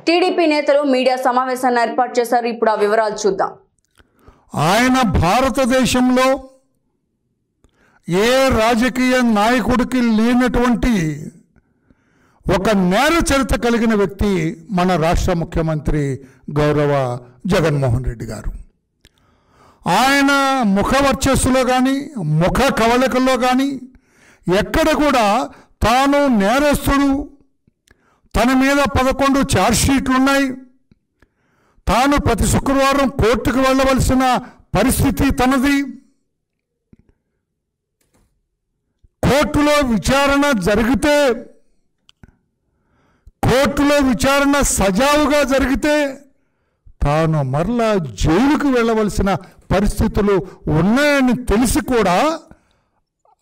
TDP నేతలు media సమావేశాన్ని ఏర్పాటు చేశారు. ఇప్పుడు ఆ వివరాలు చూద్దాం. ఆయన భారతదేశంలో ఏ రాజకీయ నాయకుడికి లేనటువంటి ఒక నేర చరిత్ర కలిగిన వ్యక్తి మన రాష్ట్ర ముఖ్యమంత్రి గౌరవ జగన్మోహన్ రెడ్డి గారు. ఆయన ముఖ వర్చస్సులో కానీ ముఖ కవళికల్లో కానీ ఎక్కడ కూడా తాను నేరస్తుడు, తన మీద 11 ఛార్జ్షీట్లు ఉన్నాయి, తాను ప్రతి శుక్రవారం కోర్టుకు వెళ్ళవలసిన పరిస్థితి తనది, కోర్టులో విచారణ సజావుగా జరిగితే తాను మరలా జైలుకు వెళ్ళవలసిన పరిస్థితులు ఉన్నాయని తెలిసి కూడా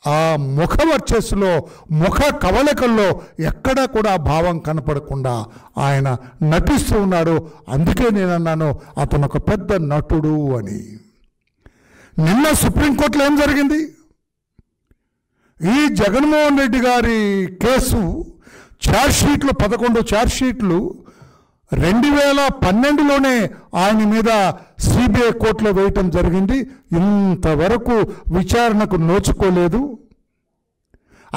ఆ ముఖ వర్చస్సులో ముఖ కవళికల్లో ఎక్కడా కూడా భావం కనపడకుండా ఆయన నటిస్తూ ఉన్నాడు. అందుకే నేను అన్నాను అతను ఒక పెద్ద నటుడు అని. నిన్న సుప్రీంకోర్టులో ఏం జరిగింది? ఈ జగన్మోహన్ రెడ్డి గారి కేసు ఛార్జ్షీట్లు 11 ఛార్జ్షీట్లు 2012లోనే ఆయన మీద సిబిఐ కోర్టులో వేయటం జరిగింది. ఇంతవరకు విచారణకు నోచుకోలేదు.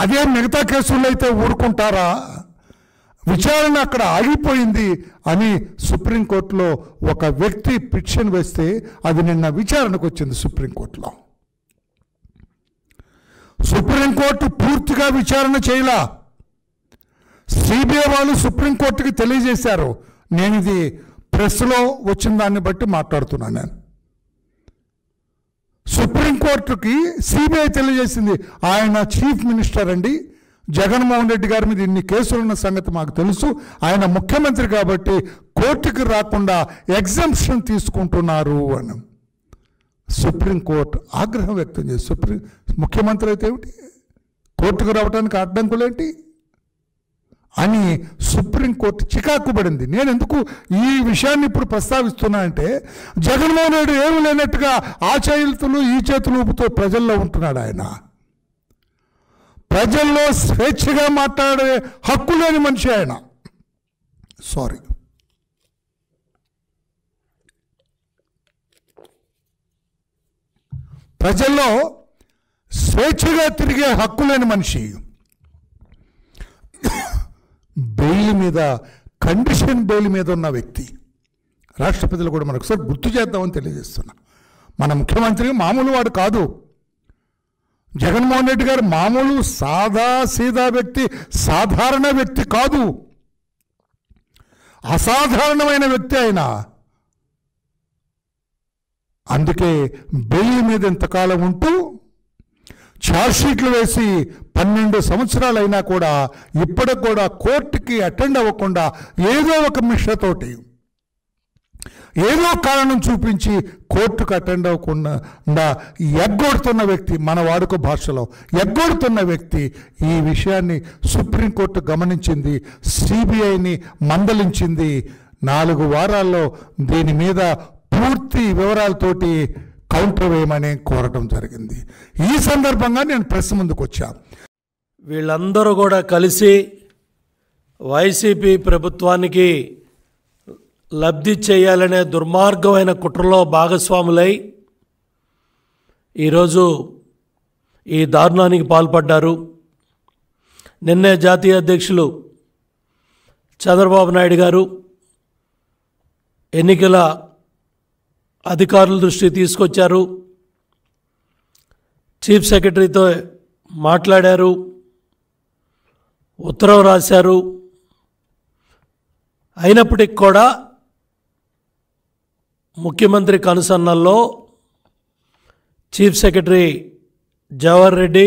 అదే మిగతా కేసుల్లో అయితే ఊరుకుంటారా? విచారణ అక్కడ ఆగిపోయింది అని సుప్రీంకోర్టులో ఒక వ్యక్తి పిటిషన్ వేస్తే అది నిన్న విచారణకు వచ్చింది సుప్రీంకోర్టులో. సుప్రీంకోర్టు పూర్తిగా విచారణ చేయలా. సిబిఐ వాళ్ళు సుప్రీంకోర్టుకి తెలియజేశారు. నేను ఇది ప్రెస్లో వచ్చిన దాన్ని బట్టి మాట్లాడుతున్నాను. నేను సుప్రీంకోర్టుకి సిబిఐ తెలియజేసింది, ఆయన చీఫ్ మినిస్టర్ అండి, జగన్మోహన్ రెడ్డి గారి మీద ఇన్ని కేసులు ఉన్న సంగతి మాకు తెలుసు, ఆయన ముఖ్యమంత్రి కాబట్టి కోర్టుకి రాకుండా ఎగ్జంప్షన్ తీసుకుంటున్నారు అని సుప్రీంకోర్టు ఆగ్రహం వ్యక్తం చేసి, ముఖ్యమంత్రి అయితే ఏమిటి, కోర్టుకు రావడానికి అడ్డంకులేంటి అని సుప్రీంకోర్టు చికాకు పడింది. నేను ఎందుకు ఈ విషయాన్ని ఇప్పుడు ప్రస్తావిస్తున్నా అంటే, జగన్మోహన్ రెడ్డి ఏమి లేనట్టుగా ఆ చేతులు ఈ చేతులు ఊపుతూ ప్రజల్లో ఉంటున్నాడు. ఆయన ప్రజల్లో స్వేచ్ఛగా మాట్లాడే హక్కు లేని మనిషి ఆయన. ప్రజల్లో స్వేచ్ఛగా తిరిగే హక్కు లేని మనిషి. బెయిల్ మీద, కండిషన్ బెయిల్ మీద ఉన్న వ్యక్తి. రాష్ట్ర ప్రజలు కూడా మనొకసారి గుర్తు చేద్దామని తెలియజేస్తున్నా. మన ముఖ్యమంత్రి మామూలు వాడు కాదు. జగన్మోహన్ రెడ్డి గారు మామూలు సీదా వ్యక్తి, సాధారణ వ్యక్తి కాదు, అసాధారణమైన వ్యక్తి ఆయన. అందుకే బెయిల్ మీద ఇంతకాలం ఉంటూ ఛార్జ్షీట్లు వేసి 12 సంవత్సరాలు అయినా కూడా ఇప్పటికి కూడా కోర్టుకి అటెండ్ అవ్వకుండా ఏదో ఒక మిషతోటి ఏదో కారణం చూపించి కోర్టుకు అటెండ్ అవ్వకుండా ఎగ్గొడుతున్న వ్యక్తి, మన వాడుక భాషలో ఎగ్గొడుతున్న వ్యక్తి. ఈ విషయాన్ని సుప్రీంకోర్టు గమనించింది, సిబిఐని మందలించింది. 4 వారాల్లో దీని మీద పూర్తి వివరాలతోటి కౌంటర్ వేయమని కోరటం జరిగింది. ఈ సందర్భంగా నేను ప్రెస్ ముందుకు వచ్చా. వీళ్ళందరూ కూడా కలిసి వైసీపీ ప్రభుత్వానికి లబ్ధి చేయాలనే దుర్మార్గమైన కుట్రలో భాగస్వాములై ఈరోజు ఈ దారుణానికి పాల్పడ్డారు. నిన్నే జాతీయ అధ్యక్షులు చంద్రబాబు నాయుడు గారు ఎన్నికల అధికారుల దృష్టికి తీసుకొచ్చారు, చీఫ్ సెక్రటరీతో మాట్లాడారు, ఉత్తరం రాశారు. అయినప్పటికీ కూడా ముఖ్యమంత్రి కనుసన్నల్లో chief secretary Jawahar Reddy,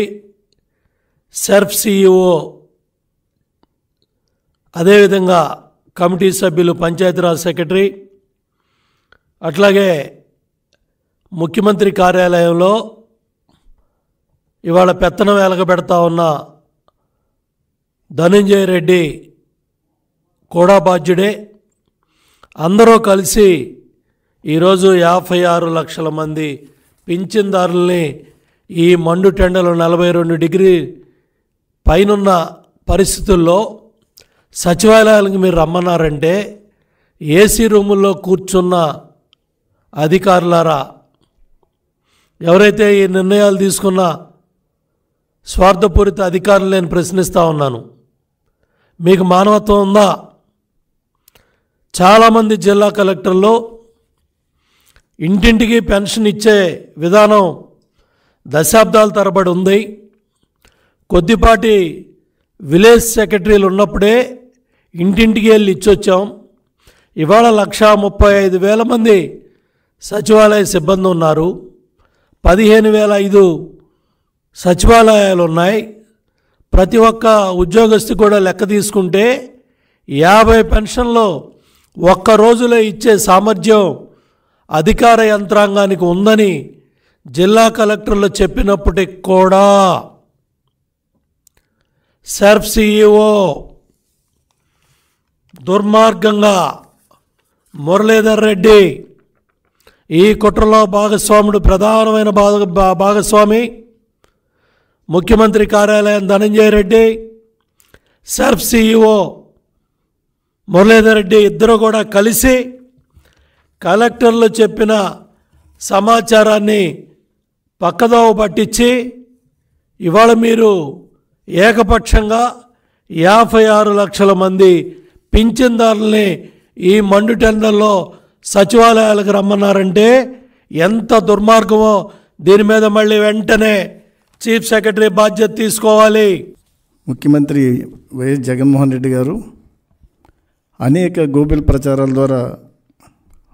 SERP CEO, అదేవిధంగా కమిటీ సభ్యులు, పంచాయతీరాజ్ సెక్రటరీ, అట్లాగే ముఖ్యమంత్రి కార్యాలయంలో ఇవాళ పెత్తనం వెలగబెడతా ఉన్న ధనంజయ రెడ్డి కూడా బాధ్యుడే. అందరూ కలిసి ఈరోజు 56 లక్షల మంది పింఛన్దారుల్ని ఈ మండు టెండలు 42 డిగ్రీ పైనున్న పరిస్థితుల్లో సచివాలయాలకు మీరు రమ్మన్నారంటే ఏసీ రూముల్లో కూర్చున్న అధికారులారా, ఎవరైతే ఈ నిర్ణయాలు తీసుకున్న స్వార్థపూరిత అధికారులు నేను ప్రశ్నిస్తూ ఉన్నాను, మీకు మానవత్వం ఉందా? చాలామంది జిల్లా కలెక్టర్లు ఇంటింటికి పెన్షన్ ఇచ్చే విధానం దశాబ్దాల తరబడి ఉంది. కొద్దిపాటి విలేజ్ సెక్రటరీలు ఉన్నప్పుడే ఇంటింటికి వెళ్ళి ఇచ్చొచ్చాం. ఇవాళ 1,35,000 మంది సచివాలయ సిబ్బంది ఉన్నారు. 15,005 సచివాలయాలు ఉన్నాయి. ప్రతి ఒక్క ఉద్యోగస్తు కూడా లెక్క తీసుకుంటే 50 పెన్షన్లు ఒక్క రోజులో ఇచ్చే సామర్థ్యం అధికార యంత్రాంగానికి ఉందని జిల్లా కలెక్టర్లు చెప్పినప్పటికి కూడా సెర్ఫ్ సిఇఓ దుర్మార్గంగా మురళీధర్ రెడ్డి ఈ కుట్రలో భాగస్వాముడు, ప్రధానమైన భాగస్వామి ముఖ్యమంత్రి కార్యాలయం ధనంజయ రెడ్డి, సెర్ఫ్ సిఇఓ మురళీధర్ రెడ్డి ఇద్దరు కూడా కలిసి కలెక్టర్లు చెప్పిన సమాచారాన్ని పక్కదోవ పట్టించి ఇవాళ మీరు ఏకపక్షంగా 56 లక్షల మంది పింఛన్దారుల్ని ఈ మండు టెండర్లో సచివాలయాలకు రమ్మన్నారంటే ఎంత దుర్మార్గమో దీని మీద మళ్ళీ వెంటనే చీఫ్ సెక్రటరీ బాధ్యత తీసుకోవాలి. ముఖ్యమంత్రి వైఎస్ జగన్మోహన్ రెడ్డి గారు అనేక గోబెల్ ప్రచారాల ద్వారా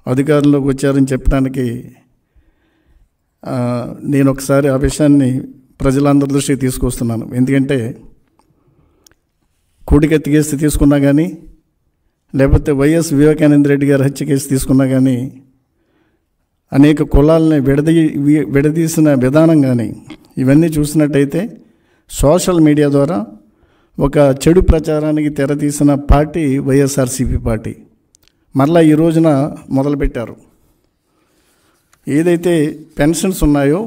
అధికారంలోకి వచ్చారని చెప్పడానికి నేను ఒకసారి ఆ విషయాన్ని ప్రజలందరి దృష్టికి తీసుకొస్తున్నాను. ఎందుకంటే కూడికెత్తి కేసు తీసుకున్నా కానీ, లేకపోతే వైఎస్ వివేకానంద రెడ్డి గారి హత్య కేసు తీసుకున్నా కానీ, అనేక కులాలని విడదీసిన విధానం కానీ ఇవన్నీ చూసినట్టయితే సోషల్ మీడియా ద్వారా ఒక చెడు ప్రచారానికి తెరతీసిన పార్టీ వైఎస్ఆర్సీపీ పార్టీ. మరలా ఈ రోజున మొదలుపెట్టారు. ఏదైతే పెన్షన్స్ ఉన్నాయో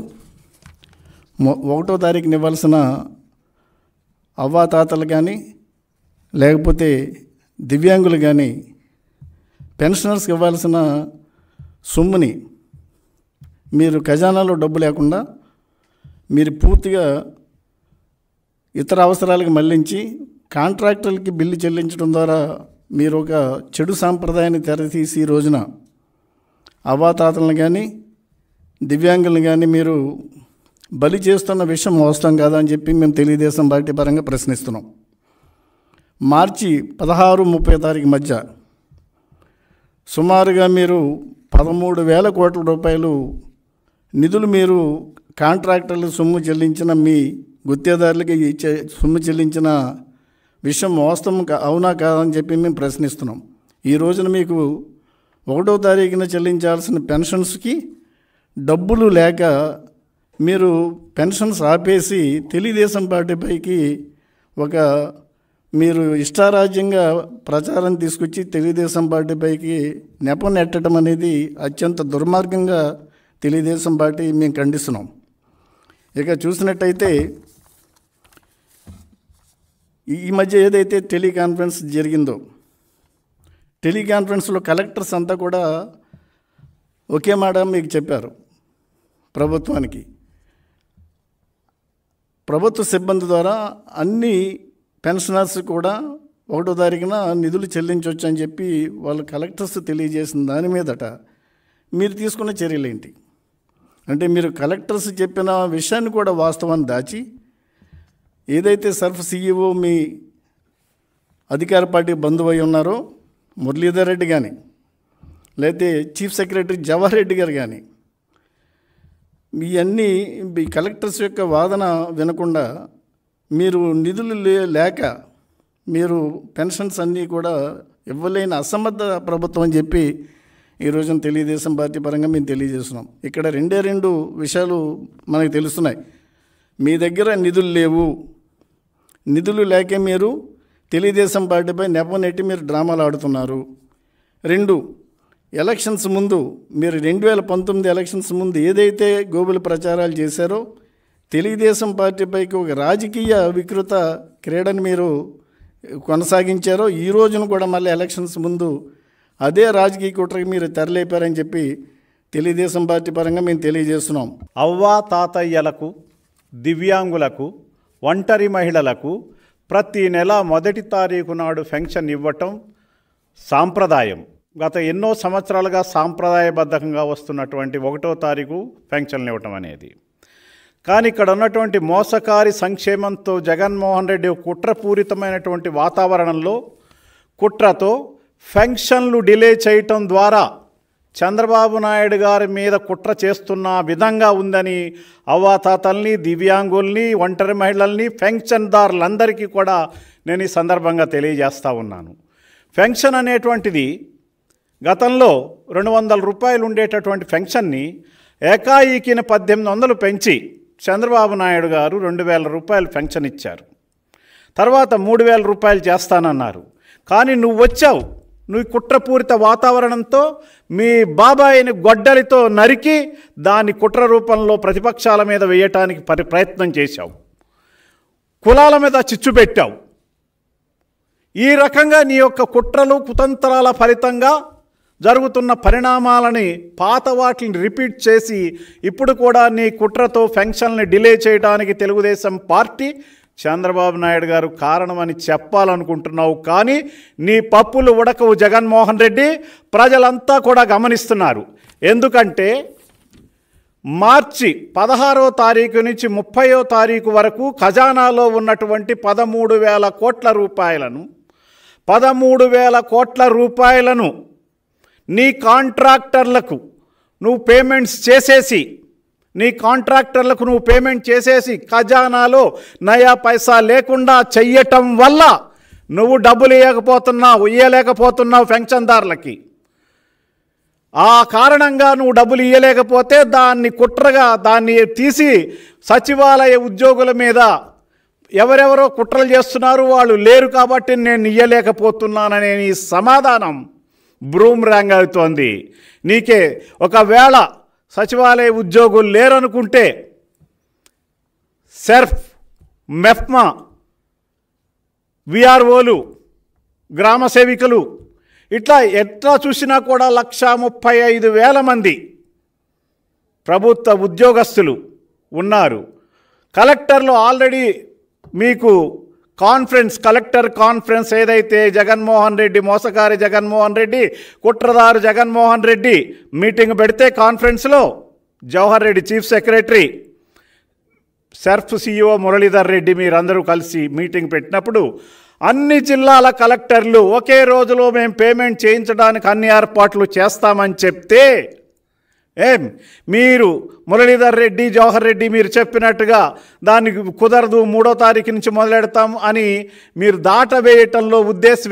1వ తారీఖున ఇవ్వాల్సిన అవ్వాతాతలు కానీ, లేకపోతే దివ్యాంగులు కానీ పెన్షనర్స్కి ఇవ్వాల్సిన సొమ్ముని మీరు ఖజానాలో డబ్బు లేకుండా మీరు పూర్తిగా ఇతర అవసరాలకు మళ్లించి కాంట్రాక్టర్లకి బిల్లు చెల్లించడం ద్వారా మీరు ఒక చెడు సాంప్రదాయాన్ని తెరతీసి ఈ రోజున అవ్వాతాతలను కానీ దివ్యాంగులను కానీ మీరు బలి చేస్తున్న విషయం వాస్తవం కాదా అని చెప్పి మేము తెలుగుదేశం పార్టీ పరంగా ప్రశ్నిస్తున్నాం. మార్చి 16-30 తారీఖు మధ్య సుమారుగా మీరు 13,000 కోట్ల రూపాయలు నిధులు మీరు కాంట్రాక్టర్లు సొమ్ము చెల్లించిన, మీ గుత్తేదారులకి సొమ్ము చెల్లించిన విషయం వాస్తవం అవునా కాదని చెప్పి మేము ప్రశ్నిస్తున్నాం. ఈ రోజున మీకు 1వ తారీఖున చెల్లించాల్సిన పెన్షన్స్కి డబ్బులు లేక మీరు పెన్షన్స్ ఆపేసి తెలుగుదేశం పార్టీపైకి ఒక మీరు ఇష్టారాజ్యంగా ప్రచారం తీసుకొచ్చి తెలుగుదేశం పార్టీపైకి నెపం నెట్టడం అనేది అత్యంత దుర్మార్గంగా తెలుగుదేశం పార్టీ మేము ఖండిస్తున్నాం. ఇక చూసినట్టయితే ఈ మధ్య ఏదైతే టెలికాన్ఫరెన్స్ జరిగిందో, టెలికాన్ఫరెన్స్లో కలెక్టర్స్ అంతా కూడా ఒకే మాట మీకు చెప్పారు. ప్రభుత్వ సిబ్బంది ద్వారా అన్ని పెన్షనర్స్ కూడా 1వ తారీఖున నిధులు చెల్లించవచ్చు అని చెప్పి వాళ్ళు కలెక్టర్స్ తెలియజేసిన దాని మీదట మీరు తీసుకున్న చర్యలు ఏంటి? అంటే మీరు కలెక్టర్స్ చెప్పిన విషయాన్ని కూడా వాస్తవాన్ని దాచి ఏదైతే సర్ఫ్ సిఇఓ మీ అధికార పార్టీ బంధువై ఉన్నారో మురళీధర్ రెడ్డి కానీ, లేకపోతే చీఫ్ సెక్రటరీ జవహర్ రెడ్డి గారు కానీ, మీ అన్నీ మీ కలెక్టర్స్ యొక్క వాదన వినకుండా మీరు నిధులు లేక మీరు పెన్షన్స్ అన్నీ కూడా ఇవ్వలేని అసమర్థ ప్రభుత్వం అని చెప్పి ఈరోజున తెలుగుదేశం పార్టీ పరంగా మేము తెలియజేస్తున్నాం. ఇక్కడ 2 విషయాలు మనకు తెలుస్తున్నాయి. మీ దగ్గర నిధులు లేవు, నిధులు లేకే మీరు తెలుగుదేశం పార్టీపై నెపం నెట్టి మీరు డ్రామాలు ఆడుతున్నారు. 2, ఎలక్షన్స్ ముందు మీరు 2019 ఎలక్షన్స్ ముందు ఏదైతే గోబెల్ ప్రచారాలు చేశారో తెలుగుదేశం పార్టీపైకి ఒక రాజకీయ వికృత క్రీడను మీరు కొనసాగించారో ఈ రోజున కూడా మళ్ళీ ఎలక్షన్స్ ముందు అదే రాజకీయ కుట్రకి మీరు తెరలేపారని చెప్పి తెలుగుదేశం పార్టీ పరంగా మేము తెలియజేస్తున్నాం. అవ్వా తాతయ్యలకు, దివ్యాంగులకు, ఒంటరి మహిళలకు ప్రతి నెల 1వ తారీఖు నాడు పెన్షన్ ఇవ్వటం సాంప్రదాయం. గత ఎన్నో సంవత్సరాలుగా సాంప్రదాయబద్ధంగా వస్తున్నటువంటి 1వ తారీఖు పెన్షన్లు ఇవ్వటం అనేది. కానీ ఇక్కడ ఉన్నటువంటి మోసకారి సంక్షేమంతో జగన్మోహన్ రెడ్డి కుట్రపూరితమైనటువంటి వాతావరణంలో కుట్రతో పెన్షన్లు డిలే చేయటం ద్వారా చంద్రబాబు నాయుడు గారి మీద కుట్ర చేస్తున్న విధంగా ఉందని అవ్వాతాతల్ని, దివ్యాంగుల్ని, ఒంటరి మహిళల్ని, పెన్షన్దారులందరికీ కూడా నేను ఈ సందర్భంగా తెలియజేస్తూ ఉన్నాను. పెన్షన్ అనేటువంటిది గతంలో 200 రూపాయలు ఉండేటటువంటి పెన్షన్ని ఏకాయికిన 1800 పెంచి చంద్రబాబు నాయుడు గారు 2000 రూపాయలు పెన్షన్ ఇచ్చారు. తర్వాత 3000 రూపాయలు చేస్తానన్నారు. కానీ నువ్వు వచ్చావు, నువ్వు కుట్రపూరిత వాతావరణంతో మీ బాబాయిని గొడ్డలితో నరికి దాన్ని కుట్ర రూపంలో ప్రతిపక్షాల మీద వేయటానికి ప్రయత్నం చేశావు. కులాల మీద చిచ్చు పెట్టావు. ఈ రకంగా నీ యొక్క కుట్రలు కుతంత్రాల ఫలితంగా జరుగుతున్న పరిణామాలని పాత వాటిని రిపీట్ చేసి ఇప్పుడు కూడా నీ కుట్రతో పెన్షన్ని డిలే చేయడానికి తెలుగుదేశం పార్టీ, చంద్రబాబు నాయుడు గారు కారణమని చెప్పాలనుకుంటున్నావు. కానీ నీ పప్పులు ఉడకవు జగన్మోహన్ రెడ్డి. ప్రజలంతా కూడా గమనిస్తున్నారు. ఎందుకంటే మార్చి 16వ తారీఖు నుంచి 30వ తారీఖు వరకు ఖజానాలో ఉన్నటువంటి 13,000 కోట్ల రూపాయలను 13,000 కోట్ల రూపాయలను నీ కాంట్రాక్టర్లకు నువ్వు పేమెంట్స్ చేసేసి ఖజానాలో నయా పైసా లేకుండా చెయ్యటం వల్ల నువ్వు డబ్బులు ఇయ్యలేకపోతున్నావు పెన్షన్దారులకి. ఆ కారణంగా నువ్వు డబ్బులు ఇయ్యలేకపోతే దాన్ని కుట్రగా దాన్ని తీసి సచివాలయ ఉద్యోగుల మీద ఎవరెవరో కుట్రలు చేస్తున్నారు, వాళ్ళు లేరు కాబట్టి నేను ఇయ్యలేకపోతున్నాననే నీ సమాధానం బ్రూమ్రాంగ్ అవుతోంది. నీకే ఒకవేళ సచివాలయ ఉద్యోగులు లేరనుకుంటే సెర్ఫ్, మెఫ్మా, విఆర్ఓలు, గ్రామ సేవికలు ఇట్లా ఎట్లా చూసినా కూడా 135,000 మంది ప్రభుత్వ ఉద్యోగస్తులు ఉన్నారు. కలెక్టర్లు ఆల్రెడీ మీకు కలెక్టర్ కాన్ఫరెన్స్ ఏదైతే జగన్మోహన్ రెడ్డి, మోసగారి జగన్మోహన్ రెడ్డి, కుట్రదారు జగన్మోహన్ రెడ్డి మీటింగ్ పెడితే కాన్ఫరెన్స్లో Jawahar Reddy chief secretary, SERP CEO Muralidhar Reddy మీరందరూ కలిసి మీటింగ్ పెట్టినప్పుడు అన్ని జిల్లాల కలెక్టర్లు ఒకే రోజులో మేము పేమెంట్ చేయించడానికి అన్ని ఏర్పాట్లు చేస్తామని చెప్తే మీరు మురళీధర్ రెడ్డి, జవహర్ రెడ్డి మీరు చెప్పినట్టుగా దానికి కుదరదు 3వ తారీఖు నుంచి మొదలెడతాం అని మీరు దాటవేయటంలో ఉద్దేశం